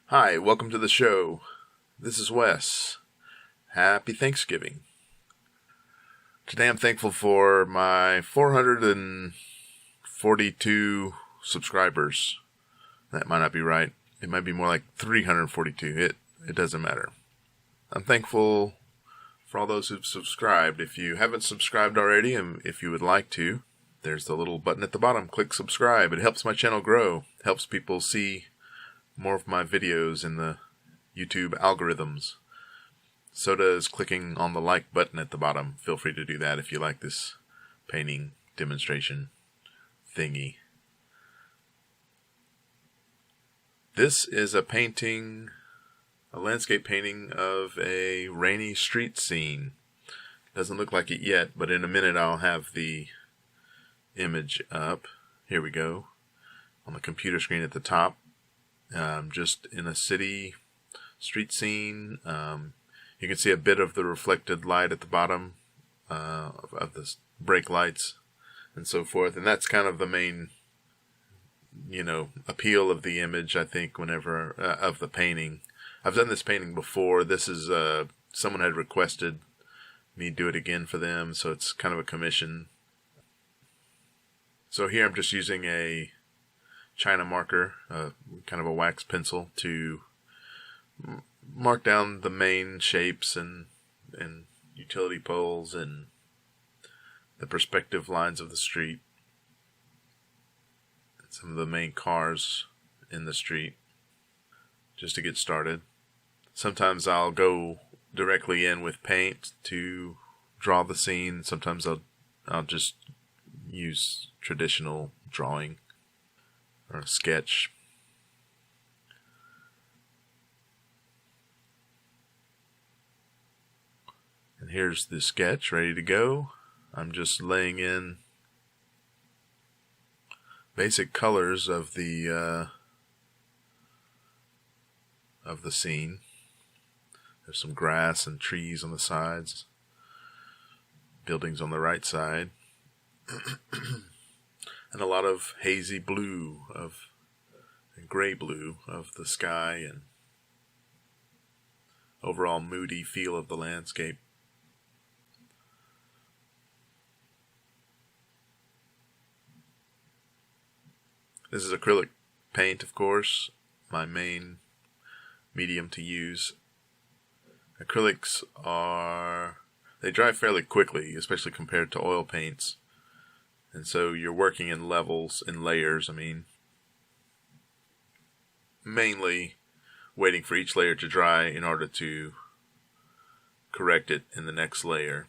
Hi, welcome to the show. This is Wes. Happy Thanksgiving. Today I'm thankful for my 442 subscribers. That might not be right. It might be more like 342. It doesn't matter. I'm thankful for all those who've subscribed. If you haven't subscribed already, and if you would like to, there's the little button at the bottom. Click subscribe. It helps my channel grow. Helps people see more of my videos in the YouTube algorithms. So does clicking on the like button at the bottom. Feel free to do that if you like this painting demonstration thingy. This is a painting, a landscape painting of a rainy street scene. Doesn't look like it yet, but in a minute I'll have the image up. Here we go. On the computer screen at the top. Just in a city street scene. You can see a bit of the reflected light at the bottom of the brake lights and so forth. And that's kind of the main, appeal of the image, I think, whenever, of the painting. I've done this painting before. This is, someone had requested me do it again for them, so it's kind of a commission. So here I'm just using a China marker, kind of a wax pencil, to mark down the main shapes and utility poles and the perspective lines of the street. And some of the main cars in the street, just to get started. Sometimes I'll go directly in with paint to draw the scene. Sometimes I'll just use traditional drawing or a sketch. And here's the sketch ready to go. I'm just laying in basic colors of the scene. There's some grass and trees on the sides, buildings on the right side. And a lot of hazy blue and gray blue of the sky, and overall moody feel of the landscape. This is acrylic paint, of course, my main medium to use. Acrylics they dry fairly quickly, especially compared to oil paints. And so you're working in levels, in layers, mainly waiting for each layer to dry in order to correct it in the next layer.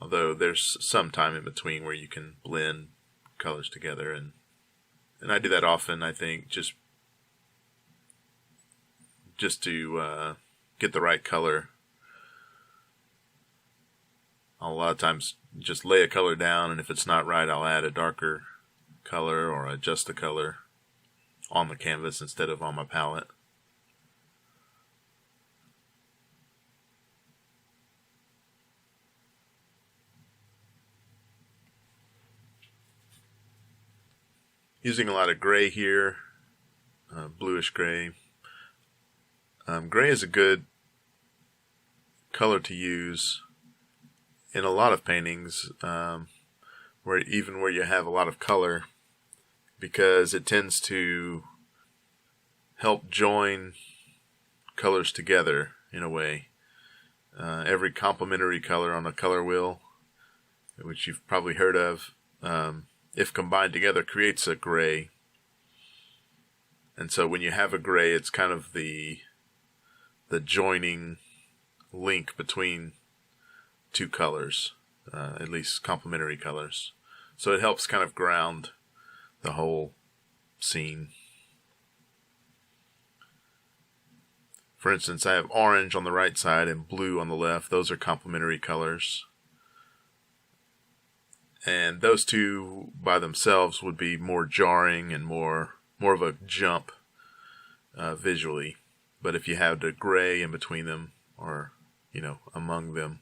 Although there's some time in between where you can blend colors together, and I do that often, I think, just to get the right color. I'll a lot of times just lay a color down, and if it's not right, I'll add a darker color or adjust the color on the canvas instead of on my palette. Using a lot of gray here, bluish gray. Gray is a good color to use in a lot of paintings, where you have a lot of color, because it tends to help join colors together in a way. Every complementary color on a color wheel, which you've probably heard of, if combined together, creates a gray. And so when you have a gray, it's kind of the joining link between two colors, at least complementary colors. So it helps kind of ground the whole scene. For instance, I have orange on the right side and blue on the left. Those are complementary colors. And those two by themselves would be more jarring and more of a jump visually. But if you had a gray in between them or, you know, among them,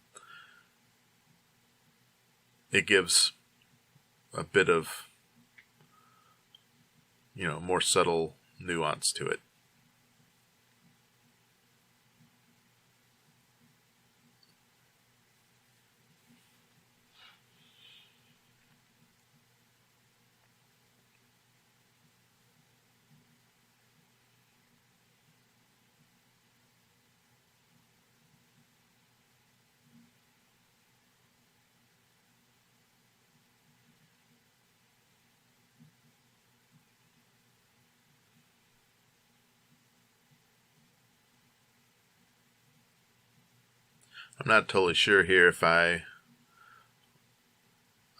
it gives a bit of, you know, more subtle nuance to it. I'm not totally sure here if I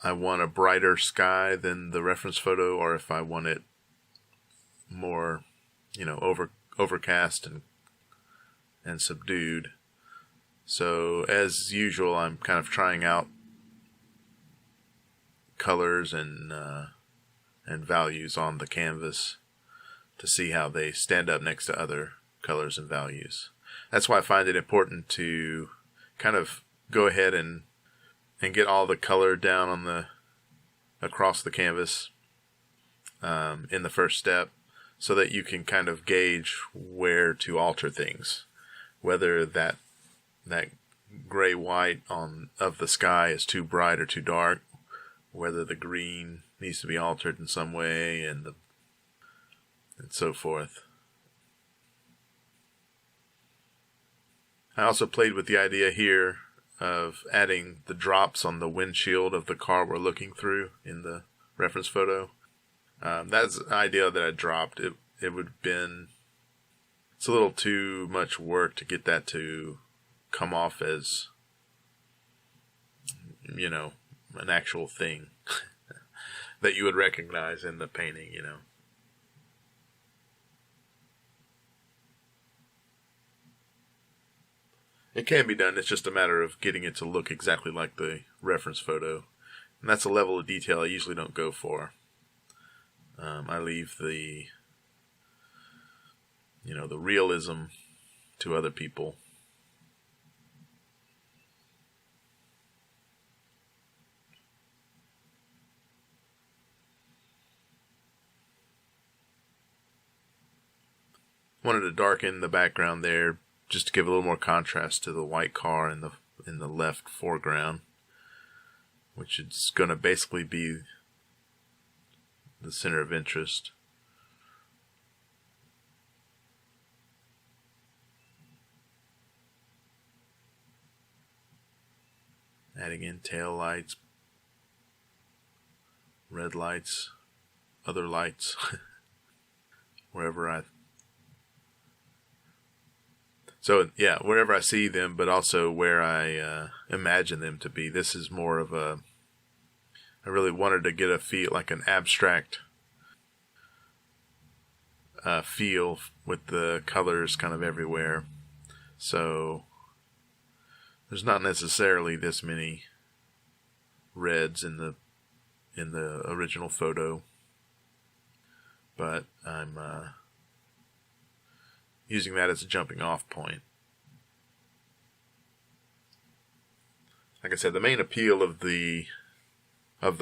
want a brighter sky than the reference photo, or if I want it more, you know, overcast and subdued. So as usual, I'm kind of trying out colors and values on the canvas to see how they stand up next to other colors and values. That's why I find it important to kind of go ahead and get all the color down on across the canvas in the first step, so that you can kind of gauge where to alter things, whether that gray white of the sky is too bright or too dark, whether the green needs to be altered in some way, and so forth. I also played with the idea here of adding the drops on the windshield of the car we're looking through in the reference photo. That's an idea that I dropped. It would have been, it's a little too much work to get that to come off as, you know, an actual thing that you would recognize in the painting, you know. It can be done, it's just a matter of getting it to look exactly like the reference photo. And that's a level of detail I usually don't go for. I leave the, you know, the realism to other people. Wanted to darken the background there, just to give a little more contrast to the white car in the left foreground, which is going to basically be the center of interest. Adding in tail lights, red lights, other lights, wherever wherever I see them, but also where I imagine them to be. This is more of I really wanted to get a feel, like an abstract feel with the colors kind of everywhere. So there's not necessarily this many reds in the original photo, but I'm using that as a jumping off point. Like I said, the main appeal of the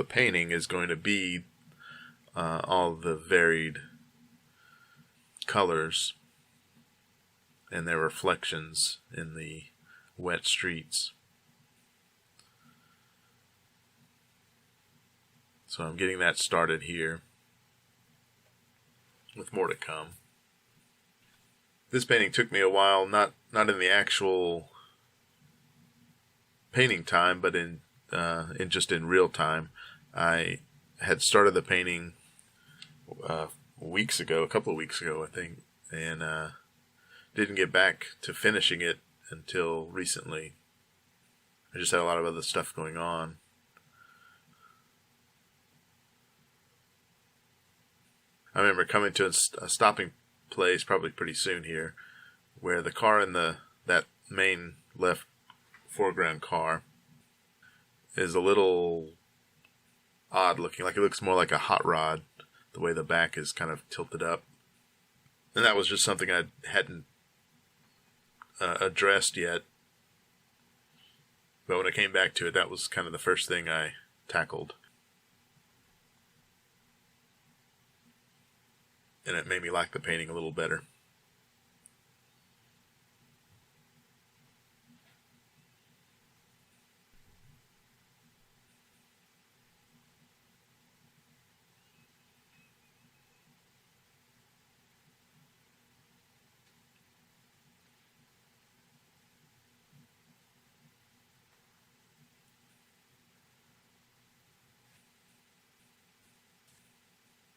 painting is going to be all the varied colors and their reflections in the wet streets. So I'm getting that started here, with more to come. This painting took me a while, not in the actual painting time, but in just in real time. I had started the painting a couple of weeks ago, I think, and didn't get back to finishing it until recently. I just had a lot of other stuff going on. I remember coming to a stopping place probably pretty soon here, where the car in that main left foreground car is a little odd looking, like it looks more like a hot rod, the way the back is kind of tilted up. And that was just something I hadn't addressed yet. But when I came back to it, that was kind of the first thing I tackled. And it made me like the painting a little better.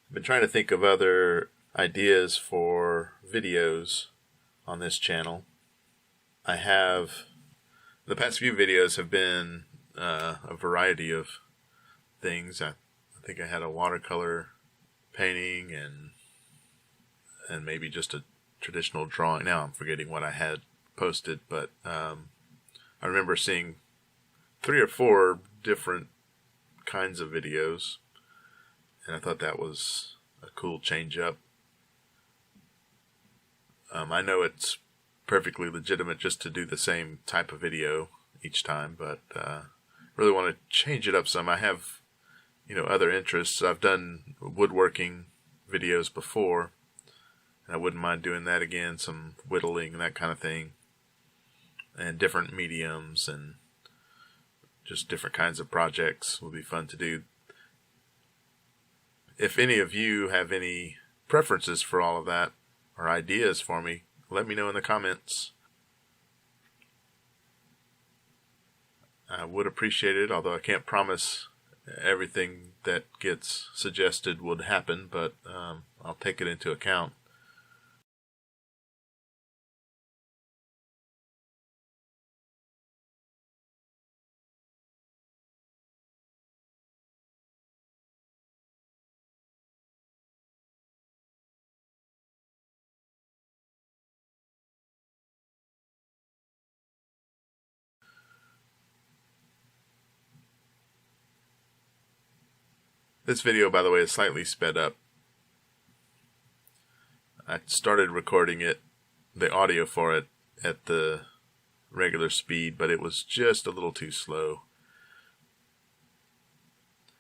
I've been trying to think of other ideas for videos on this channel. I have, the past few videos have been a variety of things. I think I had a watercolor painting and maybe just a traditional drawing. Now I'm forgetting what I had posted, but I remember seeing 3 or 4 different kinds of videos, and I thought that was a cool change up. I know it's perfectly legitimate just to do the same type of video each time, but really want to change it up some. I have, other interests. I've done woodworking videos before, and I wouldn't mind doing that again, some whittling and that kind of thing, and different mediums and just different kinds of projects would be fun to do. If any of you have any preferences for all of that or ideas for me, let me know in the comments. I would appreciate it, although I can't promise everything that gets suggested would happen, but I'll take it into account. This video, by the way, is slightly sped up. I started recording it, the audio for it, at the regular speed, but it was just a little too slow.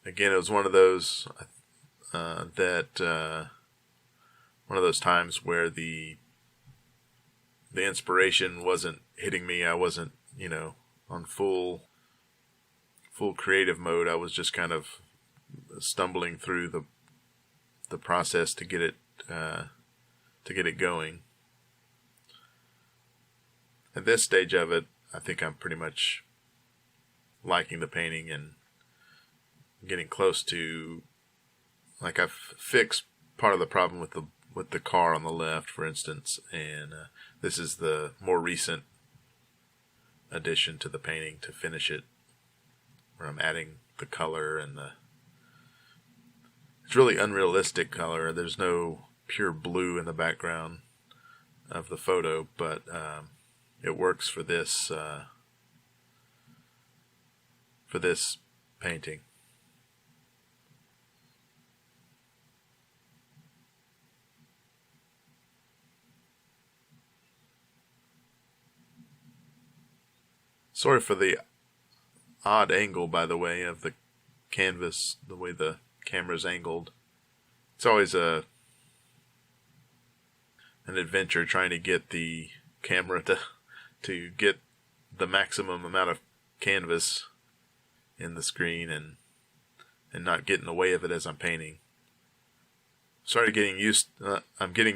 Again, it was one of those one of those times where the inspiration wasn't hitting me. I wasn't, on full creative mode. I was just kind of stumbling through the process to get it going. At this stage of it, I think I'm pretty much liking the painting and getting close to, like, I've fixed part of the problem with the car on the left, for instance, and this is the more recent addition to the painting to finish it, where I'm adding the color and it's really unrealistic color. There's no pure blue in the background of the photo, but it works for this painting. Sorry for the odd angle, by the way, of the canvas, the way the camera's angled. It's always an adventure trying to get the camera to get the maximum amount of canvas in the screen and not get in the way of it as I'm painting. I'm getting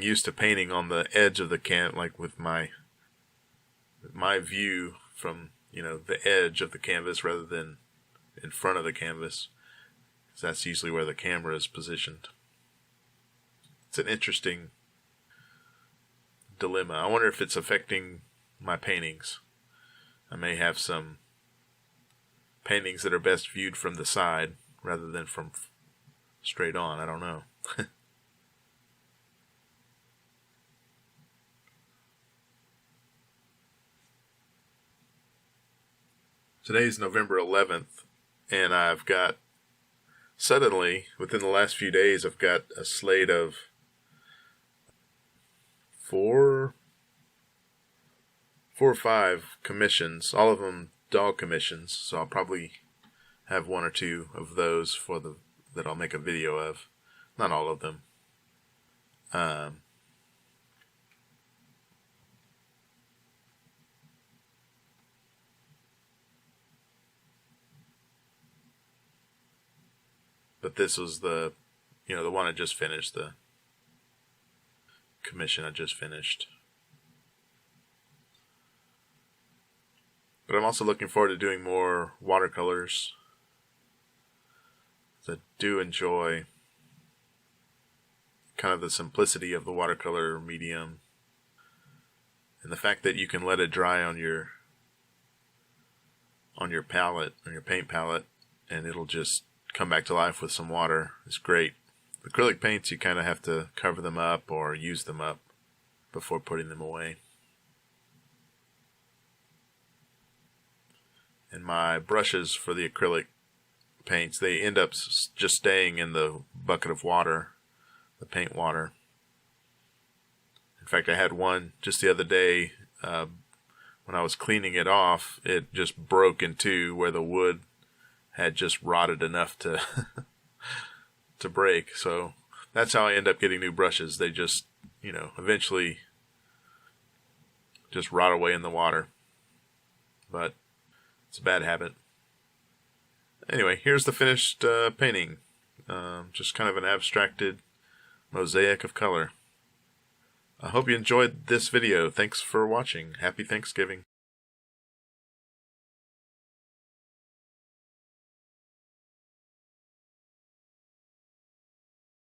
used to painting on the edge of the like with my view from the edge of the canvas rather than in front of the canvas, because that's usually where the camera is positioned. It's an interesting dilemma. I wonder if it's affecting my paintings. I may have some paintings that are best viewed from the side rather than from straight on. I don't know. Today's November 11th, and I've got, suddenly, within the last few days, I've got a slate of 4 4 or 5 commissions, all of them dog commissions, so I'll probably have 1 or 2 of those that I'll make a video of. Not all of them. But this was the one I just finished, the commission I just finished. But I'm also looking forward to doing more watercolors. I do enjoy kind of the simplicity of the watercolor medium, and the fact that you can let it dry on your palette, on your paint palette, and it'll just come back to life with some water is great. Acrylic paints, you kind of have to cover them up or use them up before putting them away. And my brushes for the acrylic paints, they end up just staying in the bucket of water, the paint water. In fact, I had one just the other day, when I was cleaning it off, it just broke in two where the wood had just rotted enough to to break. So that's how I end up getting new brushes. They just, eventually just rot away in the water. But it's a bad habit. Anyway, here's the finished painting. Just kind of an abstracted mosaic of color. I hope you enjoyed this video. Thanks for watching. Happy Thanksgiving.